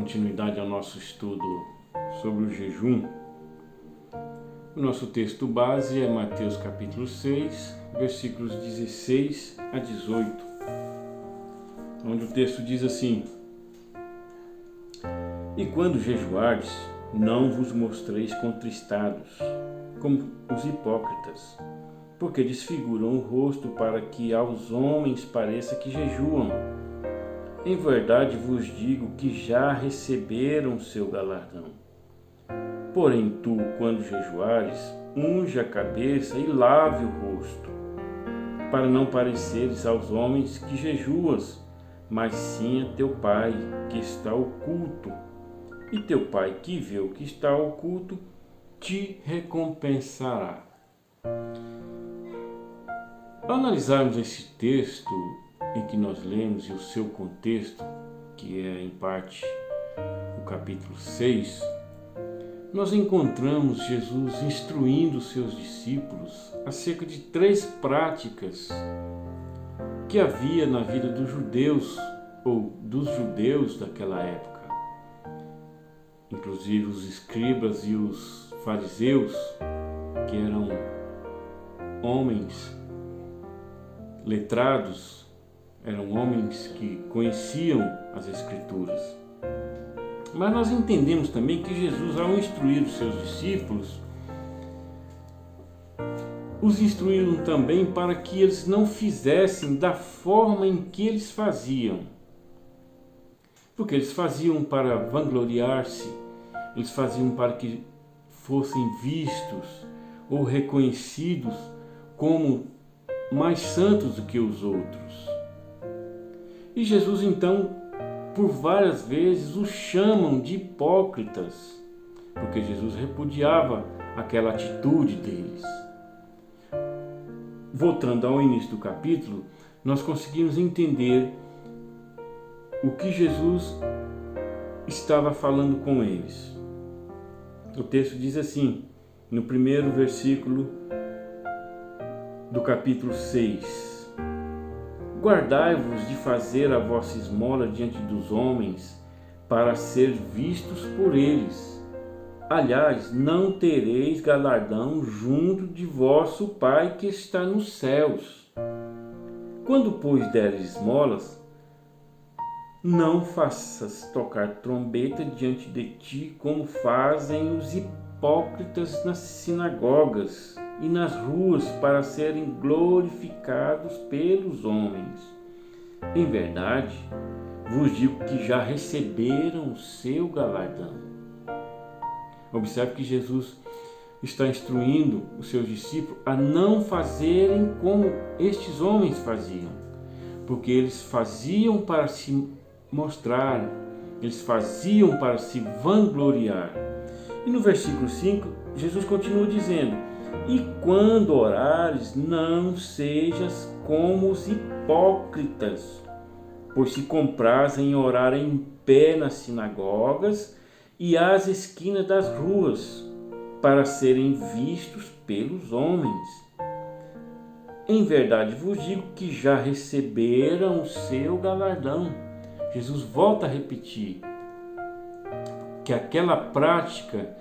continuidade ao nosso estudo sobre o jejum. O nosso texto base é Mateus capítulo 6, versículos 16 a 18, onde o texto diz assim: E quando jejuardes, não vos mostreis contristados, como os hipócritas, porque desfiguram o rosto para que aos homens pareça que jejuam. Em verdade vos digo que já receberam seu galardão. Porém tu, quando jejuares, unge a cabeça e lave o rosto, para não pareceres aos homens que jejuas, mas sim a teu Pai que está oculto. E teu Pai que vê o que está oculto te recompensará. Ao analisarmos esse texto em que nós lemos e o seu contexto, que é em parte o capítulo 6, nós encontramos Jesus instruindo os seus discípulos acerca de 3 práticas que havia na vida dos judeus ou dos judeus daquela época. Inclusive os escribas e os fariseus, que eram homens letrados, eram homens que conheciam as Escrituras. Mas nós entendemos também que Jesus, ao instruir os seus discípulos, os instruíram também para que eles não fizessem da forma em que eles faziam. Porque eles faziam para vangloriar-se, eles faziam para que fossem vistos ou reconhecidos como mais santos do que os outros. E Jesus então, por várias vezes, os chamam de hipócritas, porque Jesus repudiava aquela atitude deles. Voltando ao início do capítulo, nós conseguimos entender o que Jesus estava falando com eles. O texto diz assim, no primeiro versículo do capítulo 6: Guardai-vos de fazer a vossa esmola diante dos homens, para ser vistos por eles. Aliás, não tereis galardão junto de vosso Pai que está nos céus. Quando, pois, deres esmolas, não faças tocar trombeta diante de ti, como fazem os hipócritas nas sinagogas e nas ruas, para serem glorificados pelos homens. Em verdade, vos digo que já receberam o seu galardão. Observe que Jesus está instruindo os seus discípulos a não fazerem como estes homens faziam, porque eles faziam para se mostrar, eles faziam para se vangloriar. E no versículo 5, Jesus continua dizendo: E quando orares, não sejas como os hipócritas, pois se comprazem em orar em pé nas sinagogas e às esquinas das ruas, para serem vistos pelos homens. Em verdade vos digo que já receberam o seu galardão. Jesus volta a repetir que aquela prática,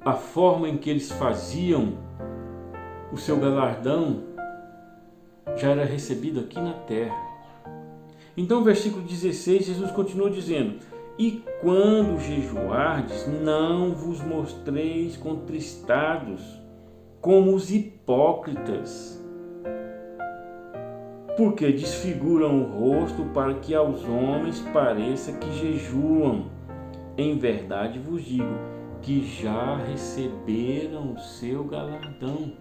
a forma em que eles faziam, o seu galardão já era recebido aqui na terra. Então, versículo 16, Jesus continua dizendo: E quando jejuardes, não vos mostreis contristados, como os hipócritas, porque desfiguram o rosto para que aos homens pareça que jejuam. Em verdade vos digo que já receberam o seu galardão.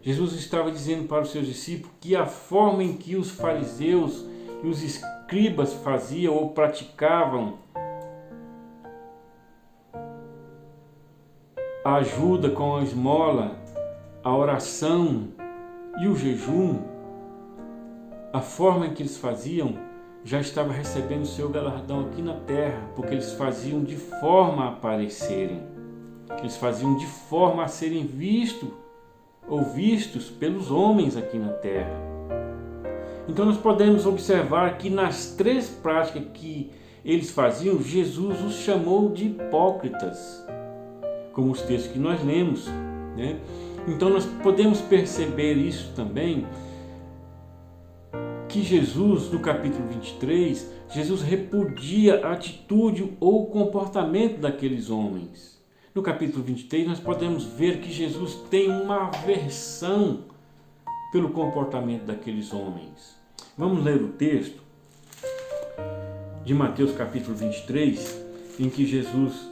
Jesus estava dizendo para os seus discípulos que a forma em que os fariseus e os escribas faziam ou praticavam a ajuda com a esmola, a oração e o jejum, a forma em que eles faziam já estava recebendo o seu galardão aqui na terra, porque eles faziam de forma a aparecerem, eles faziam de forma a serem vistos ou vistos pelos homens aqui na terra. Então nós podemos observar que nas 3 práticas que eles faziam, Jesus os chamou de hipócritas, como os textos que nós lemos, né? Então nós podemos perceber isso também, que Jesus, no capítulo 23, Jesus repudia a atitude ou o comportamento daqueles homens. No capítulo 23 nós podemos ver que Jesus tem uma aversão pelo comportamento daqueles homens. Vamos ler o texto de Mateus capítulo 23, em que Jesus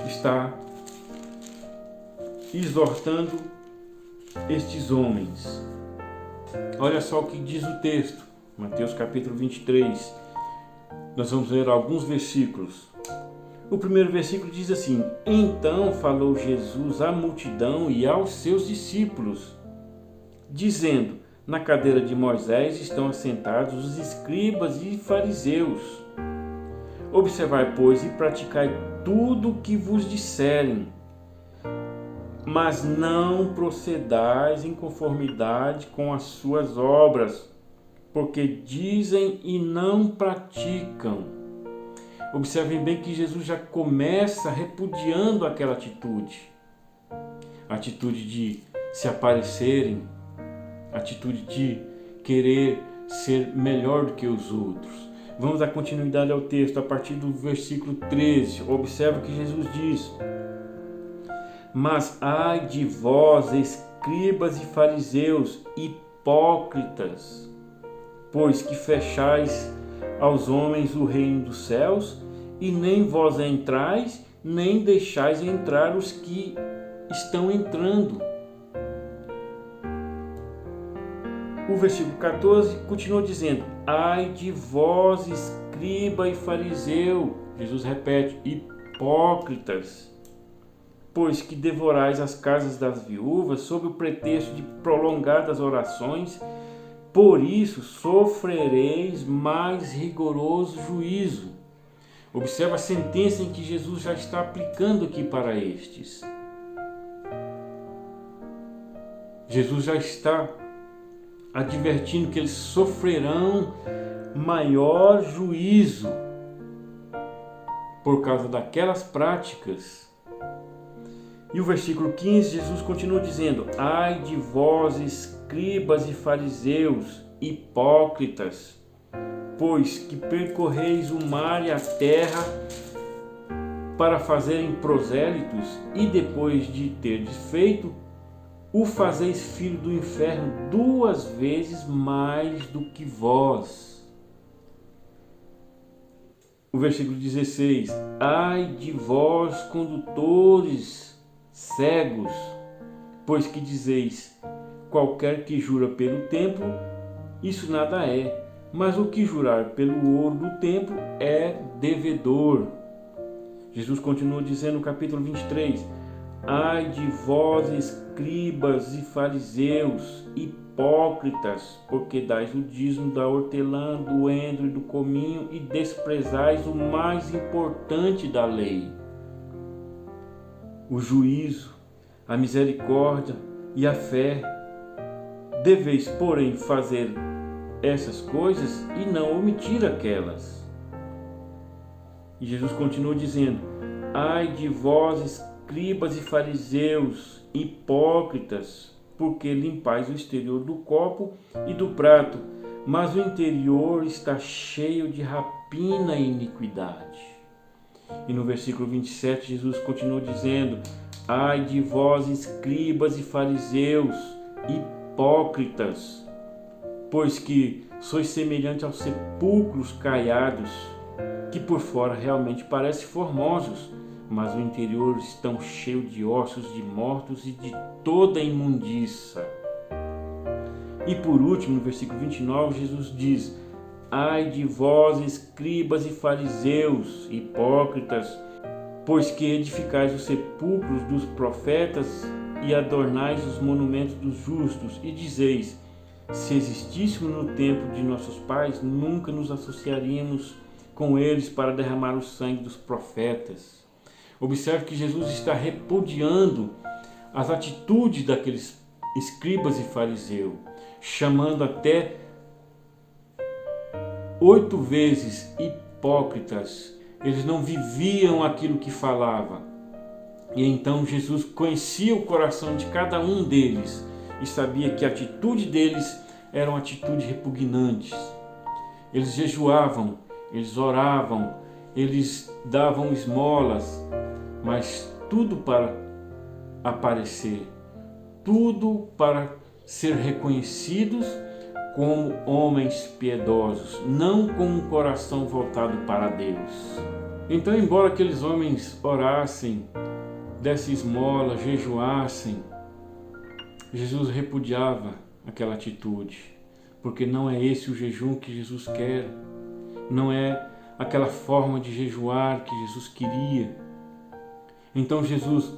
está exortando estes homens. Olha só o que diz o texto, Mateus capítulo 23. Nós vamos ler alguns versículos. O primeiro versículo diz assim: Então falou Jesus à multidão e aos seus discípulos, dizendo: Na cadeira de Moisés estão assentados os escribas e fariseus. Observai, pois, e praticai tudo o que vos disserem, mas não procedais em conformidade com as suas obras, porque dizem e não praticam. Observem bem que Jesus já começa repudiando aquela atitude. A atitude de se aparecerem, a atitude de querer ser melhor do que os outros. Vamos dar continuidade ao texto a partir do versículo 13. Observa que Jesus diz: Mas ai de vós, escribas e fariseus, hipócritas, pois que fechais aos homens o reino dos céus, e nem vós entrais, nem deixais entrar os que estão entrando. O versículo 14 continua dizendo: Ai de vós, escriba e fariseu, Jesus repete, hipócritas, pois que devorais as casas das viúvas sob o pretexto de prolongadas orações, por isso sofrereis mais rigoroso juízo. Observa a sentença em que Jesus já está aplicando aqui para estes. Jesus já está advertindo que eles sofrerão maior juízo por causa daquelas práticas. E o versículo 15, Jesus continua dizendo: Ai de vós, escribas e fariseus, hipócritas, pois que percorreis o mar e a terra para fazerem prosélitos, e depois de terdes feito, o fazeis filho do inferno 2 vezes mais do que vós. O versículo 16: Ai de vós, condutores cegos, pois que dizeis: qualquer que jura pelo templo, isso nada é, mas o que jurar pelo ouro do templo é devedor. Jesus continua dizendo no capítulo 23: Ai de vós, escribas e fariseus, hipócritas, porque dais o dízimo da hortelã, do endro e do cominho, e desprezais o mais importante da lei, o juízo, a misericórdia e a fé. Deveis, porém, fazer essas coisas e não omitir aquelas. E Jesus continua dizendo: Ai de vós, escribas e fariseus, hipócritas, porque limpais o exterior do copo e do prato, mas o interior está cheio de rapina e iniquidade. E no versículo 27, Jesus continua dizendo: Ai de vós, escribas e fariseus, hipócritas, pois que sois semelhantes aos sepulcros caiados, que por fora realmente parecem formosos, mas o interior estão cheio de ossos de mortos e de toda imundícia. E por último, no versículo 29, Jesus diz: Ai de vós, escribas e fariseus, hipócritas, pois que edificais os sepulcros dos profetas e adornais os monumentos dos justos, e dizeis: se existíssemos no tempo de nossos pais, nunca nos associaríamos com eles para derramar o sangue dos profetas. Observe que Jesus está repudiando as atitudes daqueles escribas e fariseus, chamando até 8 vezes hipócritas, eles não viviam aquilo que falava. E então Jesus conhecia o coração de cada um deles e sabia que a atitude deles eram atitudes repugnantes. Eles jejuavam, eles oravam, eles davam esmolas, mas tudo para aparecer, tudo para ser reconhecidos como homens piedosos, não com um coração voltado para Deus. Então, embora aqueles homens orassem, dessem esmola, jejuassem, Jesus repudiava aquela atitude, porque não é esse o jejum que Jesus quer, não é aquela forma de jejuar que Jesus queria. Então Jesus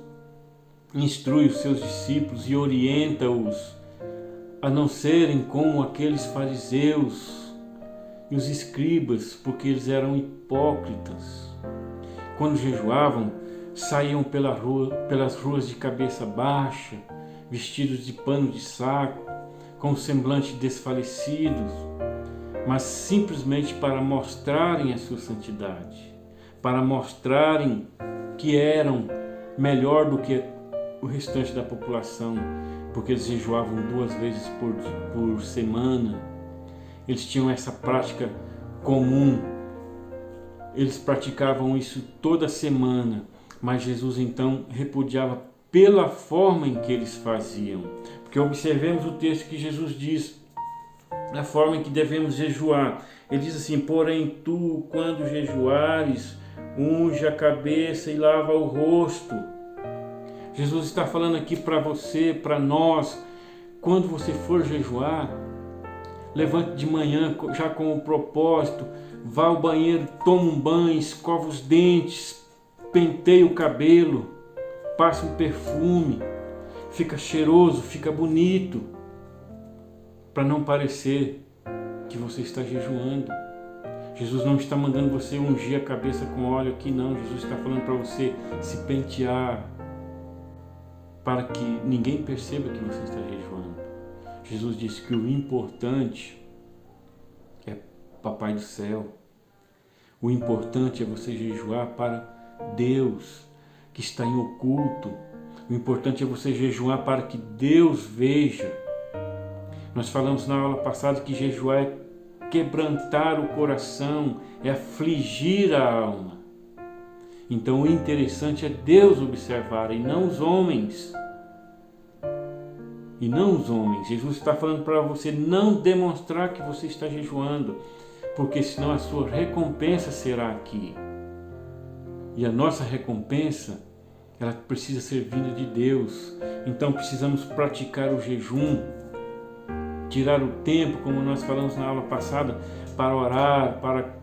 instrui os seus discípulos e orienta-os a não serem como aqueles fariseus e os escribas, porque eles eram hipócritas. Quando jejuavam, saíam pelas ruas de cabeça baixa, vestidos de pano de saco, com o semblante desfalecidos, mas simplesmente para mostrarem a sua santidade, para mostrarem que eram melhor do que o restante da população, porque eles jejuavam 2 vezes por semana. Eles tinham essa prática comum, eles praticavam isso toda semana, mas Jesus então repudiava pela forma em que eles faziam. Porque observemos o texto que Jesus diz, a forma em que devemos jejuar. Ele diz assim: porém tu, quando jejuares, unge a cabeça e lava o rosto. Jesus está falando aqui para você, para nós, quando você for jejuar, levante de manhã já com o propósito, vá ao banheiro, toma um banho, escova os dentes, penteia o cabelo, passa um perfume, fica cheiroso, fica bonito, para não parecer que você está jejuando. Jesus não está mandando você ungir a cabeça com óleo aqui, não. Jesus está falando para você se pentear, para que ninguém perceba que você está jejuando. Jesus disse que o importante é Papai do céu. O importante é você jejuar para Deus, que está em oculto. O importante é você jejuar para que Deus veja. Nós falamos na aula passada que jejuar é quebrantar o coração, é afligir a alma. Então o interessante é Deus observar e não os homens. E não os homens. Jesus está falando para você não demonstrar que você está jejuando, porque senão a sua recompensa será aqui. E a nossa recompensa, ela precisa ser vinda de Deus. Então precisamos praticar o jejum, tirar o tempo, como nós falamos na aula passada, para orar, para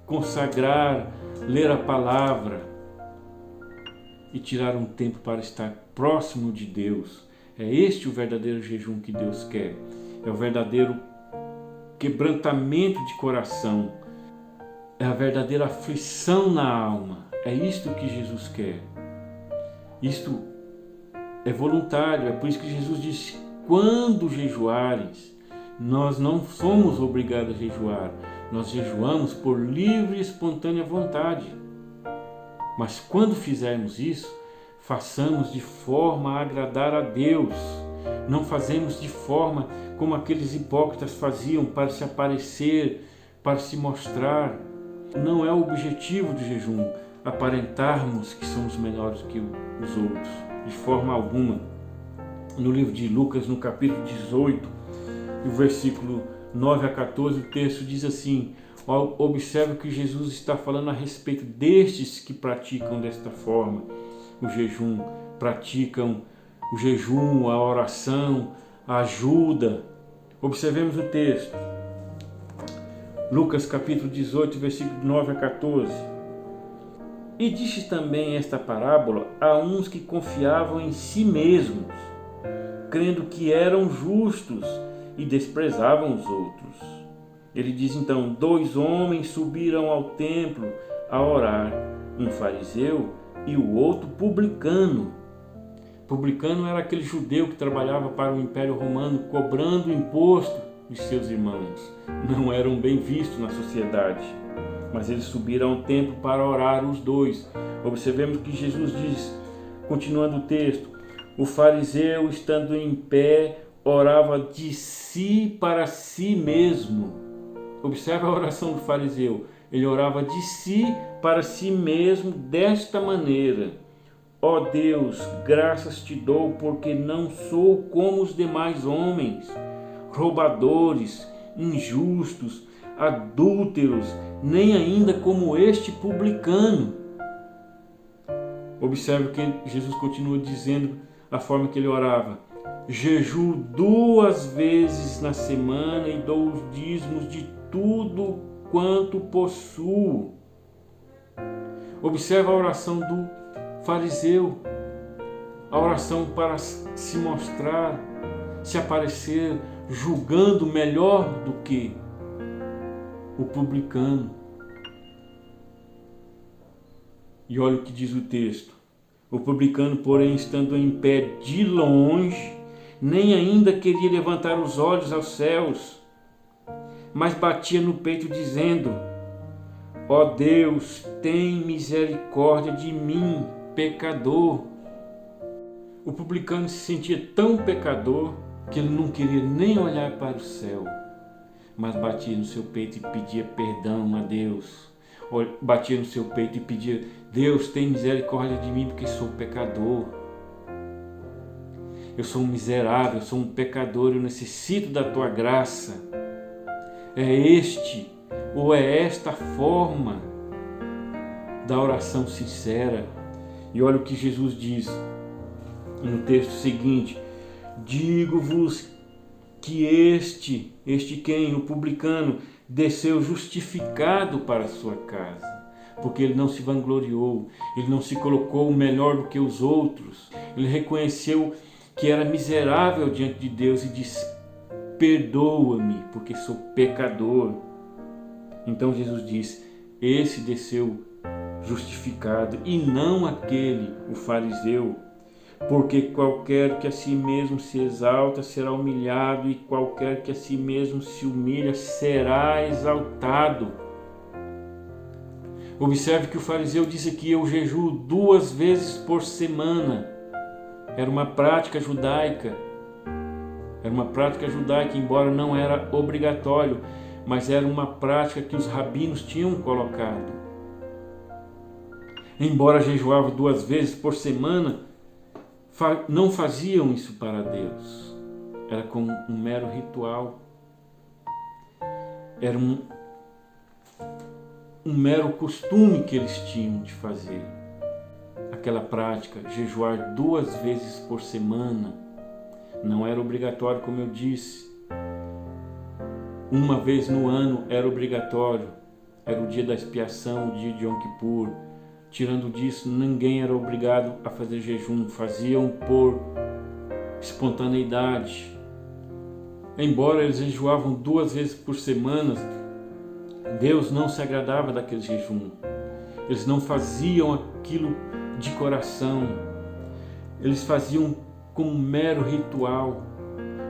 consagrar, ler a palavra e tirar um tempo para estar próximo de Deus. É este o verdadeiro jejum que Deus quer. É o verdadeiro quebrantamento de coração. É a verdadeira aflição na alma. É isto que Jesus quer. Isto é voluntário. É por isso que Jesus disse: quando jejuares, nós não somos obrigados a jejuar. Nós jejuamos por livre e espontânea vontade. Mas quando fizermos isso, façamos de forma a agradar a Deus. Não fazemos de forma como aqueles hipócritas faziam, para se aparecer, para se mostrar. Não é o objetivo do jejum aparentarmos que somos melhores que os outros, de forma alguma. No livro de Lucas, no capítulo 18, no versículo 9 a 14, o texto diz assim: observe que Jesus está falando a respeito destes que praticam desta forma o jejum, praticam o jejum, a oração, a ajuda. Observemos o texto. Lucas capítulo 18, versículo 9 a 14. E disse também esta parábola a uns que confiavam em si mesmos, crendo que eram justos e desprezavam os outros. Ele diz então: 2 homens subiram ao templo a orar, um fariseu e o outro publicano. Publicano era aquele judeu que trabalhava para o Império Romano, cobrando imposto de seus irmãos. Não eram bem vistos na sociedade. mas eles subiram ao templo para orar os dois. Observemos que Jesus diz, continuando o texto, o fariseu, estando em pé, orava de si para si mesmo. Observe a oração do fariseu. Ele orava de si para si mesmo desta maneira: ó Deus, graças te dou, porque não sou como os demais homens, roubadores, injustos, adúlteros, nem ainda como este publicano. Observe que Jesus continua dizendo a forma que ele orava: jejuo 2 vezes na semana e dou os dízimos de tudo quanto possuo. Observe a oração do fariseu, a oração para se mostrar, se aparecer, julgando melhor do que o publicano. E olha o que diz o texto: o publicano, porém, estando em pé de longe, nem ainda queria levantar os olhos aos céus, mas batia no peito dizendo: ó Deus, tem misericórdia de mim, pecador. O publicano se sentia tão pecador que ele não queria nem olhar para o céu, mas batia no seu peito e pedia perdão a Deus. Batia no seu peito e pedia: Deus, tem misericórdia de mim, porque sou pecador. Eu sou um miserável, eu sou um pecador, eu necessito da tua graça. É este ou é esta forma da oração sincera. E olha o que Jesus diz no texto seguinte: digo-vos que este quem? O publicano, desceu justificado para a sua casa, porque ele não se vangloriou, ele não se colocou melhor do que os outros, ele reconheceu que era miserável diante de Deus e disse: perdoa-me, porque sou pecador. Então Jesus disse: esse desceu justificado, e não aquele, o fariseu, porque qualquer que a si mesmo se exalta será humilhado, e qualquer que a si mesmo se humilha será exaltado. Observe que o fariseu disse que eu jejuo 2 vezes por semana. Era uma prática judaica. Embora não era obrigatório, mas era uma prática que os rabinos tinham colocado. Embora jejuavam 2 vezes por semana, não faziam isso para Deus. Era como um mero ritual. Era um mero costume que eles tinham de fazer. Aquela prática, jejuar 2 vezes por semana, não era obrigatório, como eu disse. 1 vez no ano era obrigatório. Era o dia da expiação, o dia de Yom Kippur. Tirando disso, ninguém era obrigado a fazer jejum. Faziam por espontaneidade. Embora eles jejuavam 2 vezes por semana, Deus não se agradava daquele jejum. Eles não faziam aquilo de coração. Eles faziam como um mero ritual.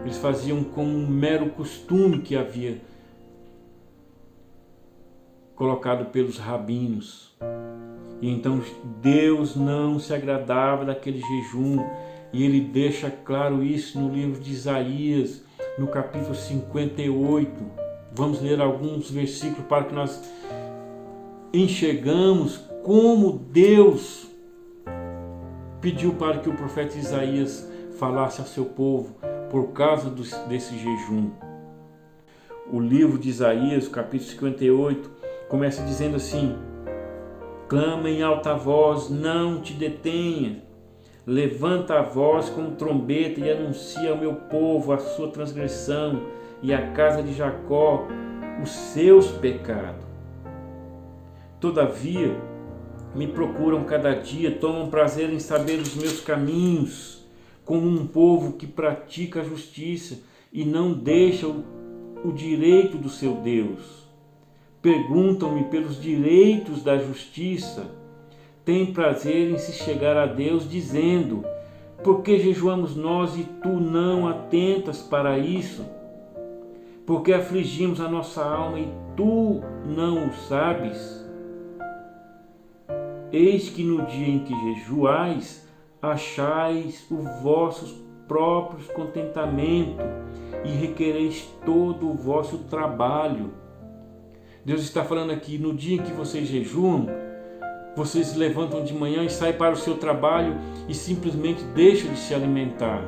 Eles faziam como um mero costume que havia colocado pelos rabinos. E então Deus não se agradava daquele jejum. E ele deixa claro isso no livro de Isaías, no capítulo 58. Vamos ler alguns versículos para que nós enxergamos como Deus pediu para que o profeta Isaías falasse ao seu povo por causa desse jejum. O livro de Isaías, capítulo 58, começa dizendo assim: clama em alta voz, não te detenha. Levanta a voz com trombeta e anuncia ao meu povo a sua transgressão e à casa de Jacó os seus pecados. Todavia, me procuram cada dia, tomam prazer em saber os meus caminhos, como um povo que pratica a justiça e não deixa o direito do seu Deus. Perguntam-me pelos direitos da justiça, têm prazer em se chegar a Deus, dizendo: por que jejuamos nós e tu não atentas para isso? Porque afligimos a nossa alma e tu não o sabes? Eis que no dia em que jejuais, achais o vosso próprio contentamento e requereis todo o vosso trabalho. Deus está falando aqui, no dia em que vocês jejuam, vocês se levantam de manhã e saem para o seu trabalho e simplesmente deixam de se alimentar.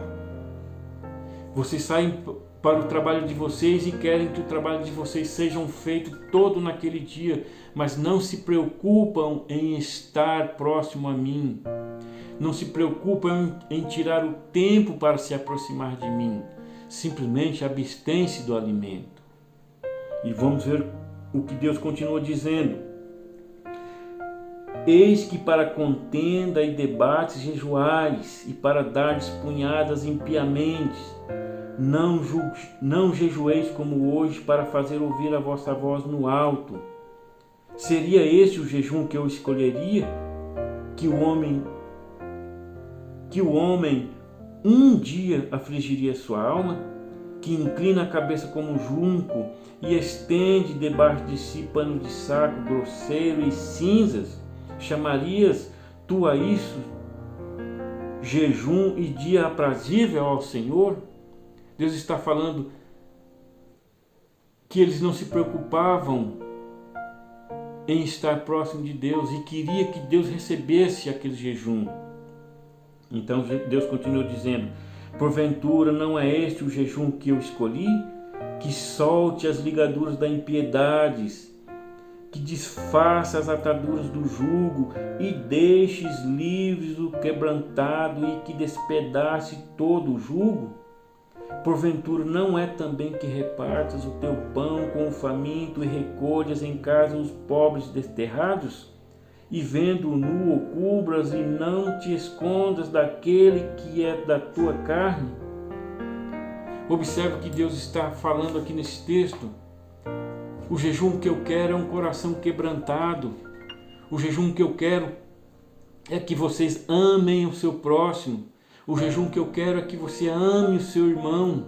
Vocês saem para o trabalho de vocês e querem que o trabalho de vocês seja feito todo naquele dia, mas não se preocupam em estar próximo a mim. Não se preocupam em tirar o tempo para se aproximar de mim. Simplesmente abstém-se do alimento. E vamos ver o que Deus continua dizendo. Eis que para contenda e debates jejuais, e para dardes punhadas impiamente, não jejueis como hoje, para fazer ouvir a vossa voz no alto. Seria este o jejum que eu escolheria? Que o homem um dia afligiria sua alma, que inclina a cabeça como um junco e estende debaixo de si pano de saco grosseiro e cinzas? Chamarias tu a isso jejum e dia aprazível ao Senhor? Deus está falando que eles não se preocupavam em estar próximo de Deus e queria que Deus recebesse aquele jejum. Então Deus continua dizendo: porventura não é este o jejum que eu escolhi? Que solte as ligaduras da impiedade, que desfaça as ataduras do jugo e deixes livres o quebrantado e que despedace todo o jugo? Porventura não é também que repartas o teu pão com o faminto e recolhas em casa os pobres desterrados? E vendo-o nu, o cubras e não te escondas daquele que é da tua carne? Observe que Deus está falando aqui nesse texto. O jejum que eu quero é um coração quebrantado. O jejum que eu quero é que vocês amem o seu próximo. O jejum que eu quero é que você ame o seu irmão.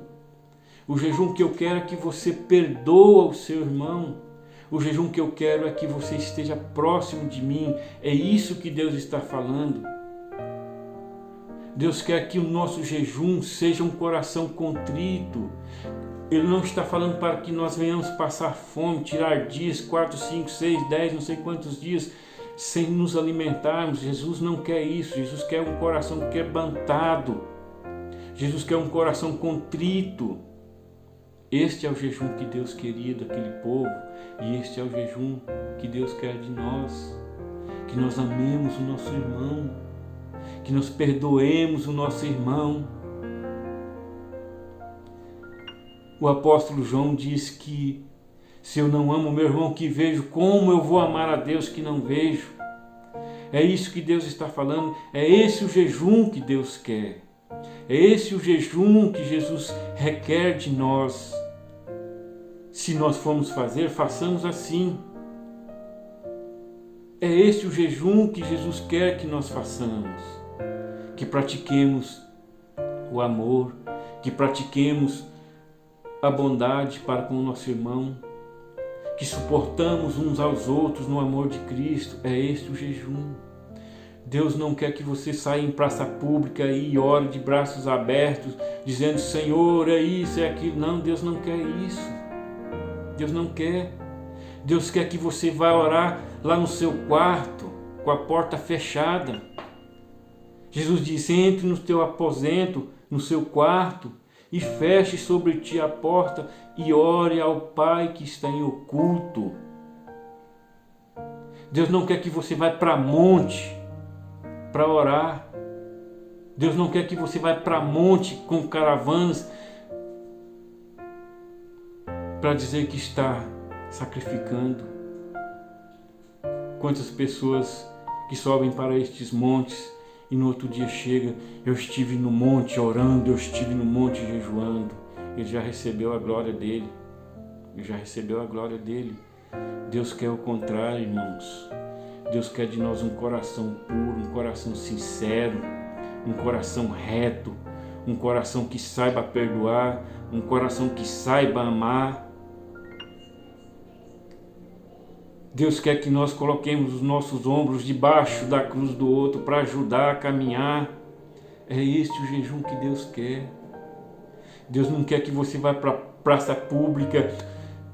O jejum que eu quero é que você perdoa o seu irmão. O jejum que eu quero é que você esteja próximo de mim. É isso que Deus está falando. Deus quer que o nosso jejum seja um coração contrito. Ele não está falando para que nós venhamos passar fome, tirar dias, 4, 5, 6, 10, não sei quantos dias, sem nos alimentarmos. Jesus não quer isso. Jesus quer um coração quebrantado. Jesus quer um coração contrito. Este é o jejum que Deus queria daquele povo. E este é o jejum que Deus quer de nós. Que nós amemos o nosso irmão. Que nós perdoemos o nosso irmão. O apóstolo João diz que se eu não amo o meu irmão que vejo, como eu vou amar a Deus que não vejo? É isso que Deus está falando. É esse o jejum que Deus quer. É esse o jejum que Jesus requer de nós. Se nós formos fazer, façamos assim. É esse o jejum que Jesus quer que nós façamos. Que pratiquemos o amor, que pratiquemos a bondade para com o nosso irmão, que suportamos uns aos outros no amor de Cristo. É este o jejum. Deus não quer que você saia em praça pública e ore de braços abertos, dizendo: Senhor, é isso, é aquilo. Não, Deus não quer isso. Deus não quer. Deus quer que você vá orar lá no seu quarto, com a porta fechada. Jesus disse: entre no teu aposento, no seu quarto, e feche sobre ti a porta e ore ao Pai que está em oculto. Deus não quer que você vá para monte para orar. Deus não quer que você vá para monte com caravanas para dizer que está sacrificando. Quantas pessoas que sobem para estes montes e no outro dia chega: eu estive no monte orando, eu estive no monte jejuando. Ele já recebeu a glória dele. Ele já recebeu a glória dele. Deus quer o contrário, irmãos. Deus quer de nós um coração puro, um coração sincero, um coração reto, um coração que saiba perdoar, um coração que saiba amar. Deus quer que nós coloquemos os nossos ombros debaixo da cruz do outro para ajudar a caminhar. É este o jejum que Deus quer. Deus não quer que você vá para a praça pública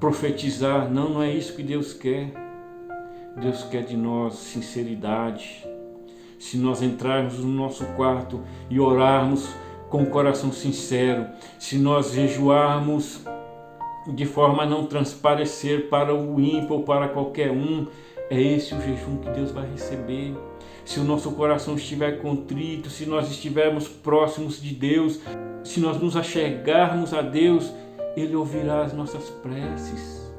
profetizar. Não, não é isso que Deus quer. Deus quer de nós sinceridade. Se nós entrarmos no nosso quarto e orarmos com o coração sincero, se nós jejuarmos de forma a não transparecer para o ímpio ou para qualquer um, é esse o jejum que Deus vai receber. Se o nosso coração estiver contrito, se nós estivermos próximos de Deus, se nós nos achegarmos a Deus, Ele ouvirá as nossas preces.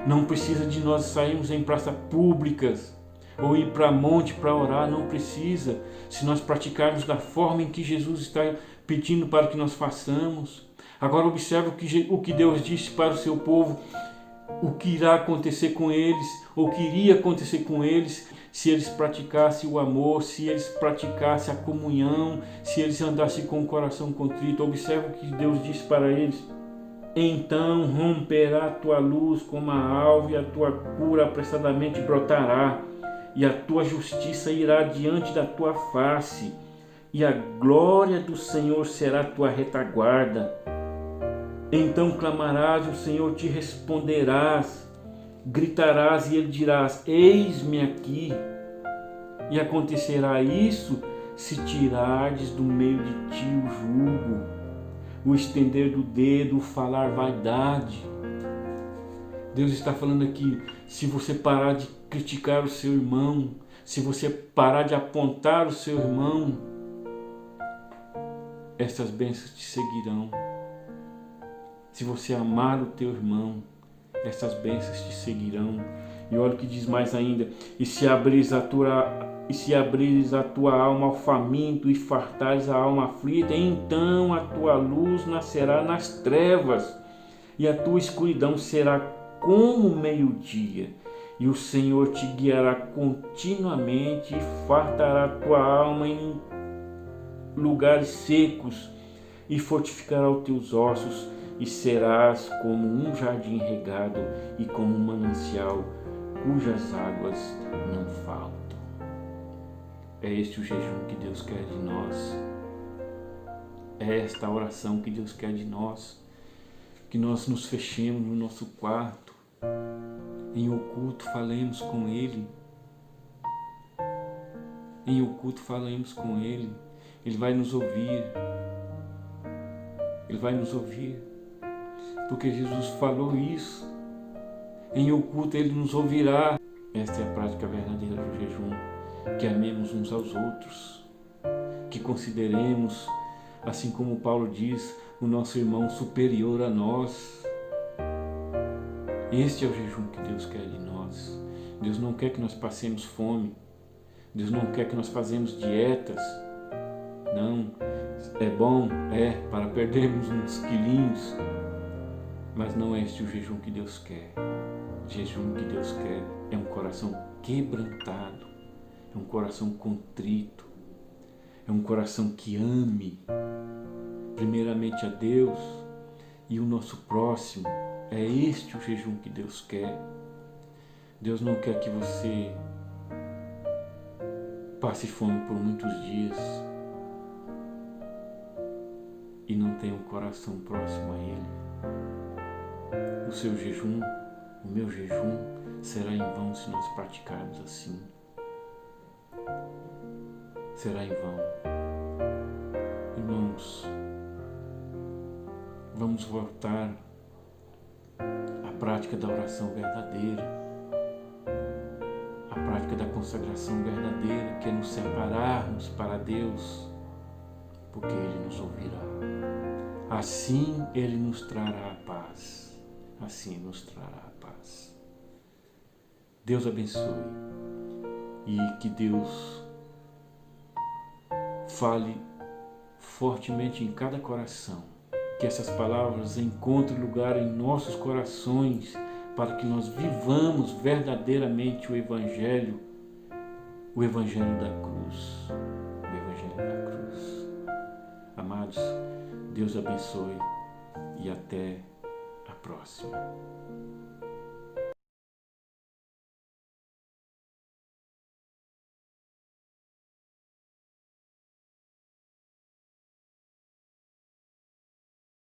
Não precisa de nós sairmos em praças públicas ou ir para monte para orar, não precisa. Se nós praticarmos da forma em que Jesus está pedindo para que nós façamos. Agora observe o que Deus disse para o seu povo, o que irá acontecer com eles, ou que iria acontecer com eles, se eles praticassem o amor, se eles praticassem a comunhão, se eles andassem com o coração contrito. Observe o que Deus disse para eles. Então romperá a tua luz como a alva, e a tua cura apressadamente brotará, e a tua justiça irá diante da tua face, e a glória do Senhor será a tua retaguarda. Então clamarás e o Senhor te responderás, gritarás e Ele dirás: eis-me aqui. E acontecerá isso se tirardes do meio de ti o jugo, o estender do dedo, o falar vaidade. Deus está falando aqui, se você parar de criticar o seu irmão, se você parar de apontar o seu irmão, essas bênçãos te seguirão. Se você amar o teu irmão, essas bênçãos te seguirão. E olha o que diz mais ainda: e se abrires a tua alma ao faminto e fartares a alma aflita, então a tua luz nascerá nas trevas, e a tua escuridão será como meio-dia. E o Senhor te guiará continuamente e fartará a tua alma em lugares secos, e fortificará os teus ossos, e serás como um jardim regado e como um manancial cujas águas não faltam. É este o jejum que Deus quer de nós. É esta a oração que Deus quer de nós. Que nós nos fechemos no nosso quarto, em oculto falemos com Ele. Em oculto falemos com Ele. Ele vai nos ouvir. Ele vai nos ouvir. Porque Jesus falou isso. Em oculto Ele nos ouvirá. Esta é a prática verdadeira do jejum. Que amemos uns aos outros. Que consideremos, assim como Paulo diz, o nosso irmão superior a nós. Este é o jejum que Deus quer de nós. Deus não quer que nós passemos fome. Deus não quer que nós façamos dietas. Não, é bom, para perdermos uns quilinhos. Mas não é este o jejum que Deus quer. O jejum que Deus quer é um coração quebrantado, é um coração contrito, é um coração que ame primeiramente a Deus e o nosso próximo. É este o jejum que Deus quer. Deus não quer que você passe fome por muitos dias e não tenha um coração próximo a Ele. O seu jejum, o meu jejum, será em vão se nós praticarmos assim. Será em vão. Irmãos, vamos voltar à prática da oração verdadeira, à prática da consagração verdadeira, que é nos separarmos para Deus, porque Ele nos ouvirá. Assim Ele nos trará a paz. Assim nos trará a paz. Deus abençoe e que Deus fale fortemente em cada coração, que essas palavras encontrem lugar em nossos corações para que nós vivamos verdadeiramente o Evangelho da cruz, o Evangelho da cruz. Amados, Deus abençoe e até a próxima.